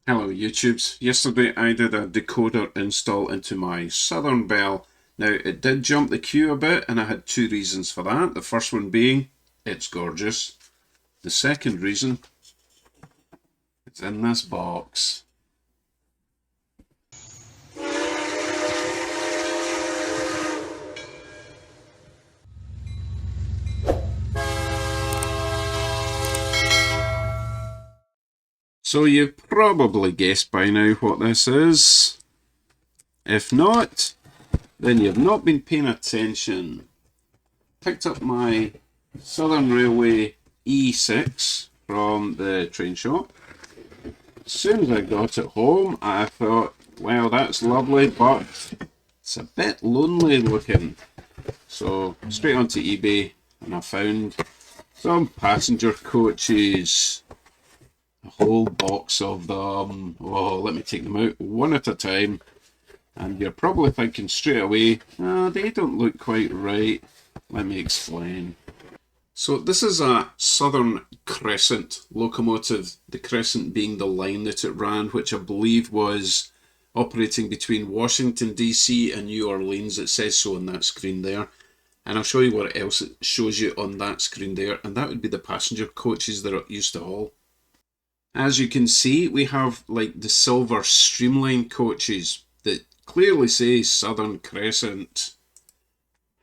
Hello YouTubes. Yesterday I did a decoder install into my Southern Belle. Now it did jump the queue a bit and I had two reasons for that. The first one being it's gorgeous. The second reason, it's in this box. So you've probably guessed by now what this is. If not, then you've not been paying attention. Picked up my Southern Railway E6 from the train shop. As soon as I got it home, I thought, well, that's lovely, but it's a bit lonely looking. So straight onto eBay and I found some passenger coaches. A whole box of them. Oh, let me take them out one at a time. And you're probably thinking straight away, they don't look quite right. Let me explain. So this is a Southern Crescent locomotive, the Crescent being the line that it ran, which I believe was operating between Washington DC and New Orleans. It says so on that screen there. And I'll show you what else it shows you on that screen there, and that would be the passenger coaches that it used to haul. As you can see, we have like the silver streamline coaches that clearly say Southern Crescent.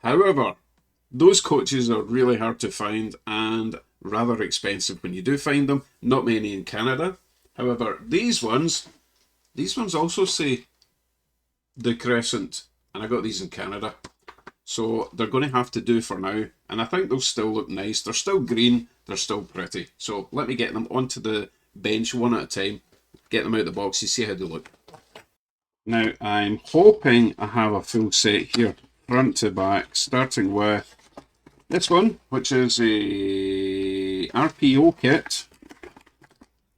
However, those coaches are really hard to find and rather expensive when you do find them. Not many in Canada. However, these ones also say the Crescent, and I got these in Canada. So they're going to have to do for now, and I think they'll still look nice. They're still green, they're still pretty. So let me get them onto the bench one at a time, get them out of the box, you see how they look. Now I'm hoping I have a full set here, front to back, starting with this one, which is a RPO kit,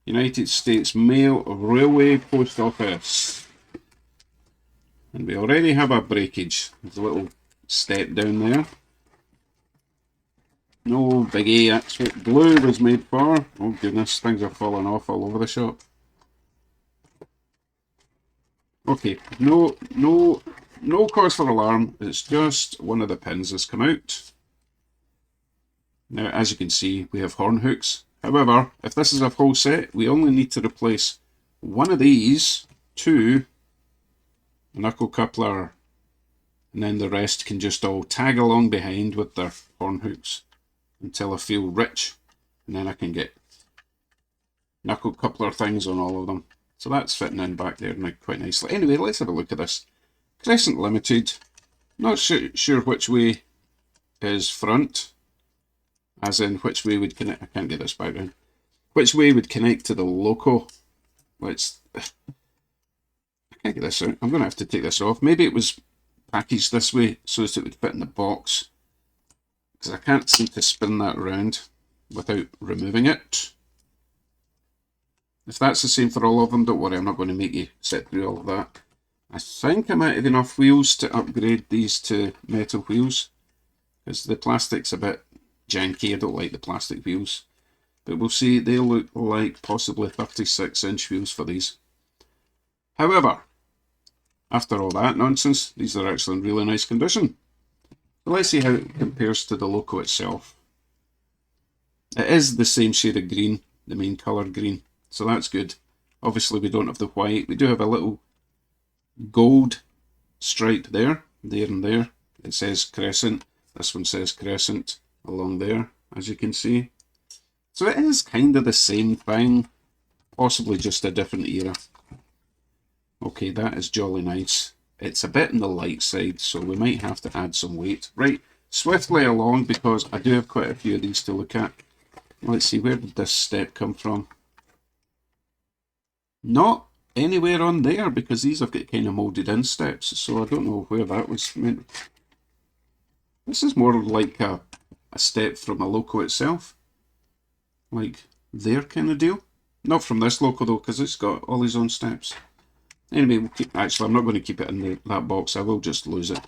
United States Mail Railway Post Office. And we already have a breakage. There's a little step down there. No biggie, that's what blue was made for. Oh goodness, things are falling off all over the shop. Okay, no cause for alarm. It's just one of the pins has come out. Now, as you can see, we have horn hooks. However, if this is a full set, we only need to replace one of these to a knuckle coupler, and then the rest can just all tag along behind with their horn hooks until I feel rich, and then I can get knuckle coupler things on all of them. So that's fitting in back there quite nicely. Anyway, let's have a look at this. Crescent Limited. Not sure which way is front, as in which way would connect. I can't get this back down. Which way would connect to the loco? I can't get this out. I'm going to have to take this off. Maybe it was packaged this way so that it would fit in the box, because I can't seem to spin that around without removing it. If that's the same for all of them, don't worry, I'm not going to make you sit through all of that. I think I might have enough wheels to upgrade these to metal wheels, because the plastic's a bit janky. I don't like the plastic wheels. But we'll see, they look like possibly 36-inch wheels for these. However, after all that nonsense, these are actually in really nice condition. So let's see how it compares to the Loco itself. It is the same shade of green, the main colour green, so that's good. Obviously we don't have the white. We do have a little gold stripe there, and there. It says Crescent. This one says Crescent along there, as you can see. So it is kind of the same thing, possibly just a different era. Okay, that is jolly nice. It's a bit on the light side, so we might have to add some weight. Right, swiftly along, because I do have quite a few of these to look at. Let's see, where did this step come from? Not anywhere on there, because these have got kind of moulded in steps, so I don't know where that was meant. This is more like a step from a Loco itself. Like their kind of deal. Not from this Loco though, because it's got all his own steps. Anyway, actually I'm not going to keep it in that box, I will just lose it.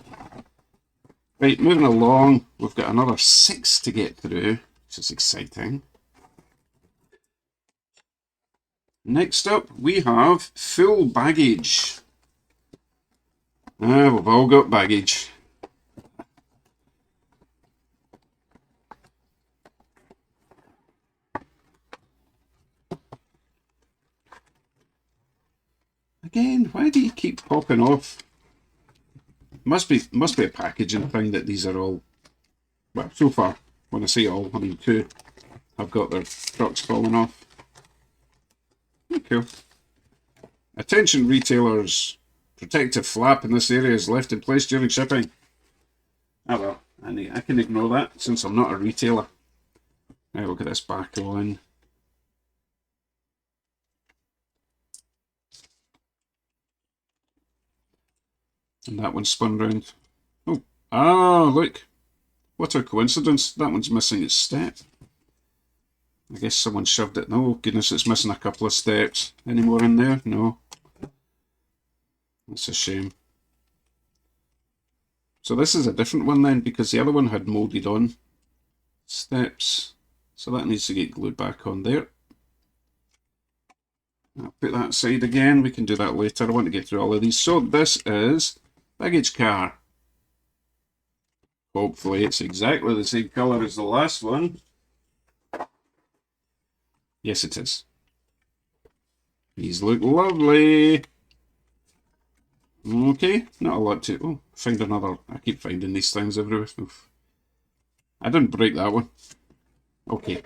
Right, moving along, we've got another 6 to get through, which is exciting. Next up, we have full baggage. We've all got baggage. Again, why do you keep popping off? Must be a packaging thing that these are all. Well, so far, when I say all, I mean two have got their trucks falling off. Cool. Attention retailers. Protective flap in this area is left in place during shipping. Ah well, I can ignore that since I'm not a retailer. Now we'll get this back on. And that one spun round. Oh, look. What a coincidence. That one's missing its step. I guess someone shoved it. Oh, goodness, it's missing a couple of steps. Any more in there? No. That's a shame. So this is a different one then, because the other one had moulded on steps. So that needs to get glued back on there. I'll put that aside again. We can do that later. I want to get through all of these. So this is baggage car. Hopefully it's exactly the same colour as the last one. Yes, it is. These look lovely. Okay, not a lot to... Oh, find another... I keep finding these things everywhere. Oof. I didn't break that one. Okay.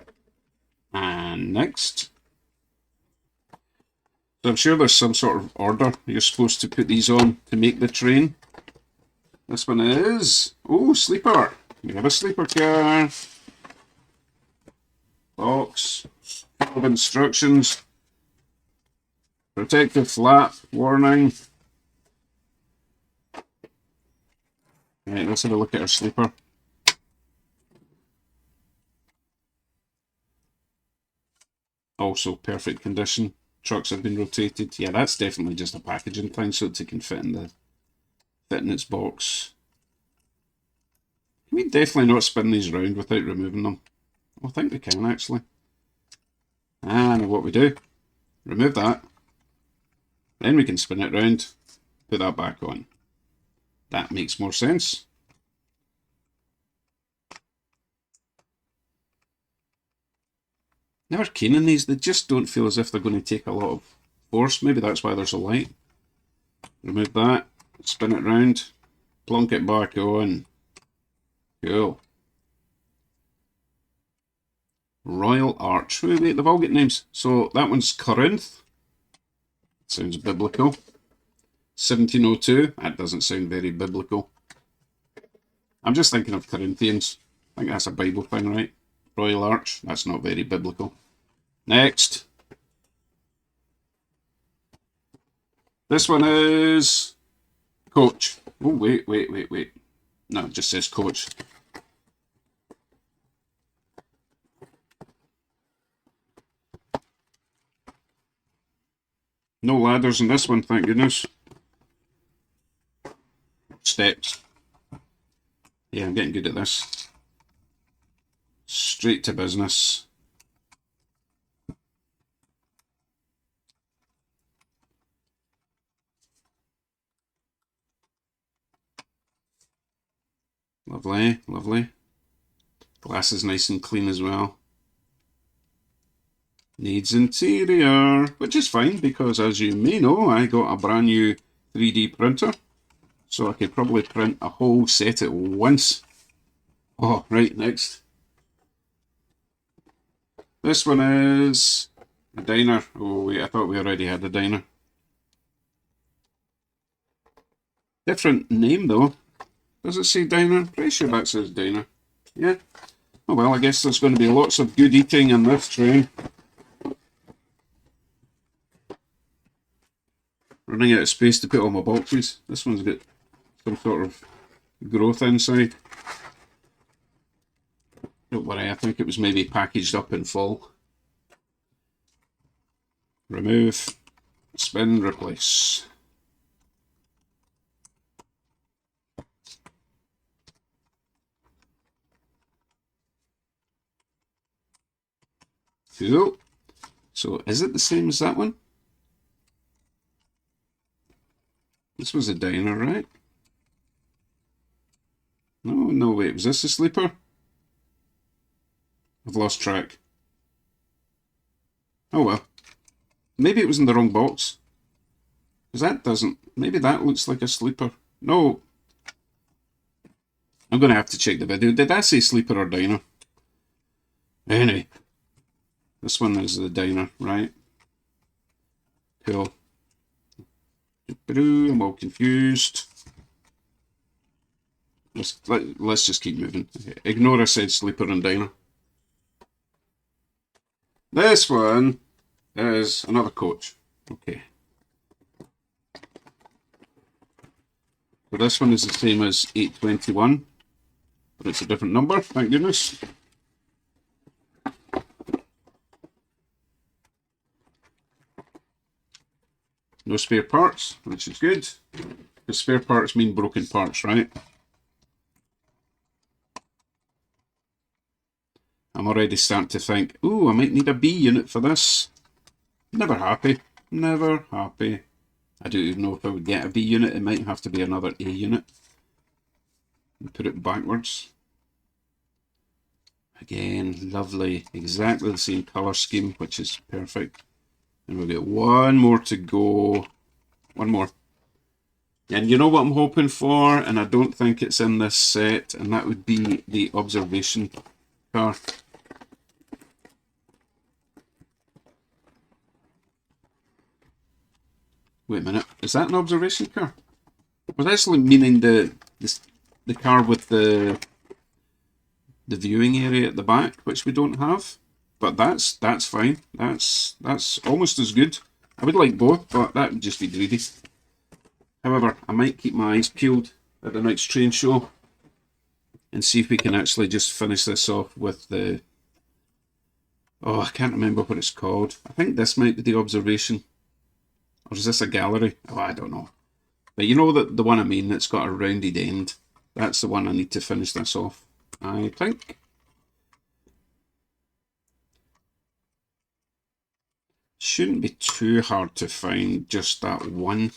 And next. So I'm sure there's some sort of order you're supposed to put these on to make the train. This one is... Oh, sleeper. We have a sleeper car. Box. Full of instructions. Protective flap. Warning. Right, let's have a look at our sleeper. Also perfect condition. Trucks have been rotated. Yeah, that's definitely just a packaging thing so that it can fit in its box. Can we definitely not spin these around without removing them? I think we can actually. I know what we do. Remove that. Then we can spin it round. Put that back on. That makes more sense. Never keen on these. They just don't feel as if they're going to take a lot of force. Maybe that's why they're so light. Remove that. Spin it round. Plonk it back on. Cool. Royal Arch. Wait, they've all got names. So that one's Corinth. Sounds biblical. 1702. That doesn't sound very biblical. I'm just thinking of Corinthians. I think that's a Bible thing, right? Royal Arch. That's not very biblical. Next. This one is Coach. Oh, wait. No, it just says Coach. No ladders in this one, thank goodness. Steps. Yeah, I'm getting good at this. Straight to business. Lovely, lovely. Glass is nice and clean as well. Needs interior, which is fine because as you may know, I got a brand new 3D printer. So I could probably print a whole set at once. Oh, right, next. This one is a diner. Oh wait, I thought we already had a diner. Different name though. Does it say diner? Pretty sure that says diner. Yeah. Oh well, I guess there's going to be lots of good eating in this train. Running out of space to put all my boxes. This one's got some sort of growth inside. Don't worry, I think it was maybe packaged up in full. Remove, spin, replace. Cool. So is it the same as that one? This was a diner, right? No, wait, was this a sleeper? I've lost track. Oh well. Maybe it was in the wrong box. Because that doesn't... Maybe that looks like a sleeper. No. I'm going to have to check the video. Did I say sleeper or diner? Anyway. This one is the diner, right? Cool. I'm all confused. Let's just keep moving. Ignore I said sleeper and diner. This one is another coach. Okay. So this one is the same as 821, but it's a different number, thank goodness. No spare parts, which is good. Because spare parts mean broken parts, right? I'm already starting to think, ooh, I might need a B unit for this. Never happy. Never happy. I don't even know if I would get a B unit. It might have to be another A unit. Put it backwards. Again, lovely. Exactly the same colour scheme, which is perfect. And we'll get one more to go. One more. And you know what I'm hoping for? And I don't think it's in this set. And that would be the observation car. Wait a minute. Is that an observation car? I was actually meaning the car with the viewing area at the back, which we don't have. But that's fine. That's almost as good. I would like both, but that would just be greedy. However, I might keep my eyes peeled at the next train show and see if we can actually just finish this off with the... Oh, I can't remember what it's called. I think this might be the observation. Or is this a gallery? Oh, I don't know. But you know the one I mean that's got a rounded end. That's the one I need to finish this off, I think. Shouldn't be too hard to find just that one.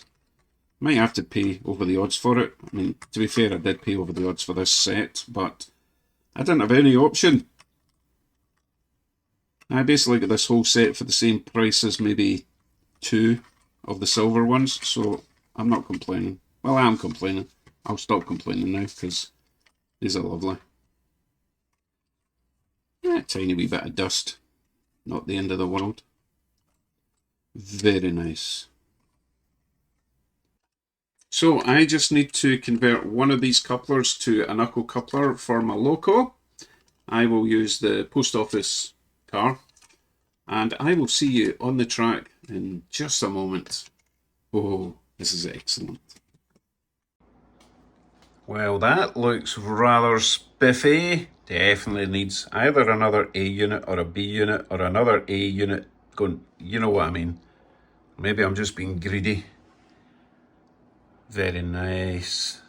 Might have to pay over the odds for it. I mean, to be fair, I did pay over the odds for this set, but I didn't have any option. I basically got this whole set for the same price as maybe two of the silver ones, so I'm not complaining. Well, I am complaining. I'll stop complaining now, because these are lovely. Yeah, a tiny wee bit of dust. Not the end of the world. Very nice. So I just need to convert one of these couplers to a knuckle coupler for my Loco. I will use the post office car, and I will see you on the track in just a moment. Oh, this is excellent. Well, that looks rather spiffy. Definitely needs either another A unit or a B unit or another A unit going, you know what I mean. Maybe I'm just being greedy. Very nice.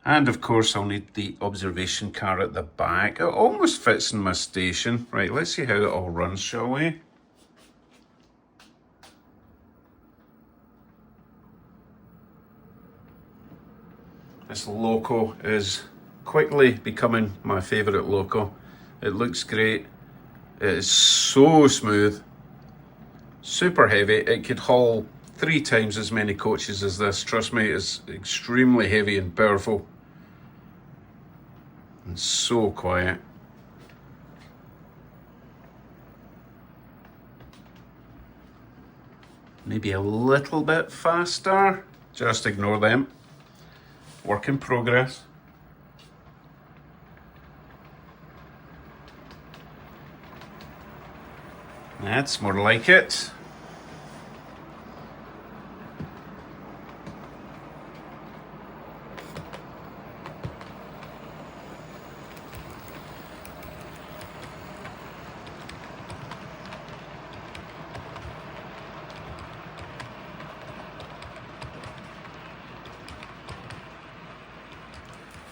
And of course I'll need the observation car at the back. It almost fits in my station. Right, let's see how it all runs, shall we? This Loco is quickly becoming my favourite Loco. It looks great. It is so smooth. Super heavy. It could haul 3 times as many coaches as this. Trust me, it's extremely heavy and powerful. And so quiet. Maybe a little bit faster. Just ignore them. Work in progress. That's more like it.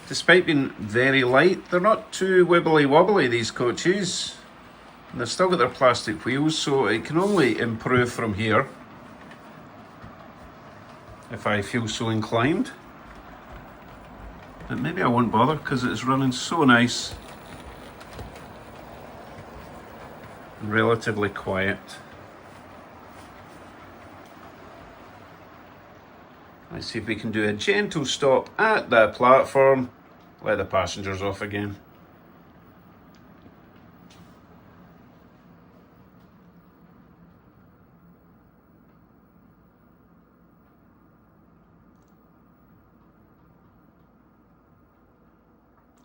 Despite being very light, they're not too wibbly wobbly, these coaches. And they've still got their plastic wheels, so it can only improve from here if I feel so inclined. But maybe I won't bother because it's running so nice and relatively quiet. Let's see if we can do a gentle stop at the platform. Let the passengers off again.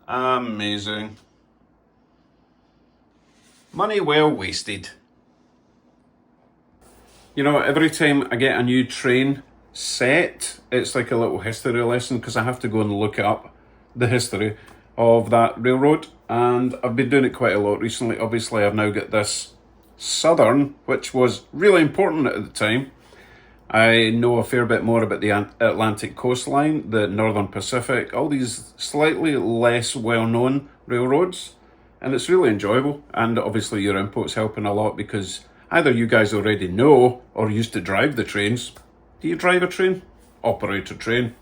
Amazing. Money well wasted. You know, every time I get a new train set, it's like a little history lesson because I have to go and look up the history of that railroad, and I've been doing it quite a lot recently. Obviously, I've now got this Southern, which was really important at the time. I know a fair bit more about the Atlantic coastline, the Northern Pacific, all these slightly less well-known railroads, and it's really enjoyable. And obviously your input's helping a lot because either you guys already know or used to drive the trains. Do you drive a train? Operate a train.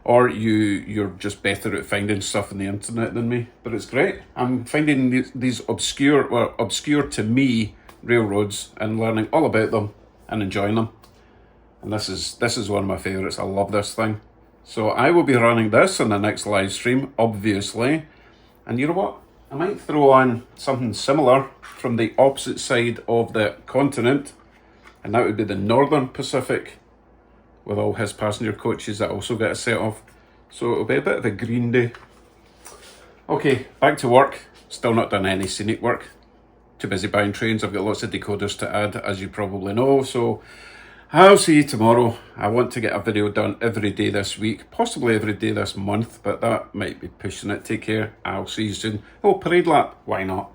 Or you're just better at finding stuff on the internet than me. But it's great. I'm finding these obscure to me railroads and learning all about them and enjoying them. And this is one of my favourites. I love this thing. So I will be running this in the next live stream, obviously. And you know what? I might throw on something similar from the opposite side of the continent. And that would be the Northern Pacific with all his passenger coaches that also get a set off. So it'll be a bit of a green day. Okay, back to work. Still not done any scenic work. Too busy buying trains. I've got lots of decoders to add, as you probably know. So I'll see you tomorrow. I want to get a video done every day this week, possibly every day this month, but that might be pushing it. Take care. I'll see you soon. Oh, parade lap. Why not?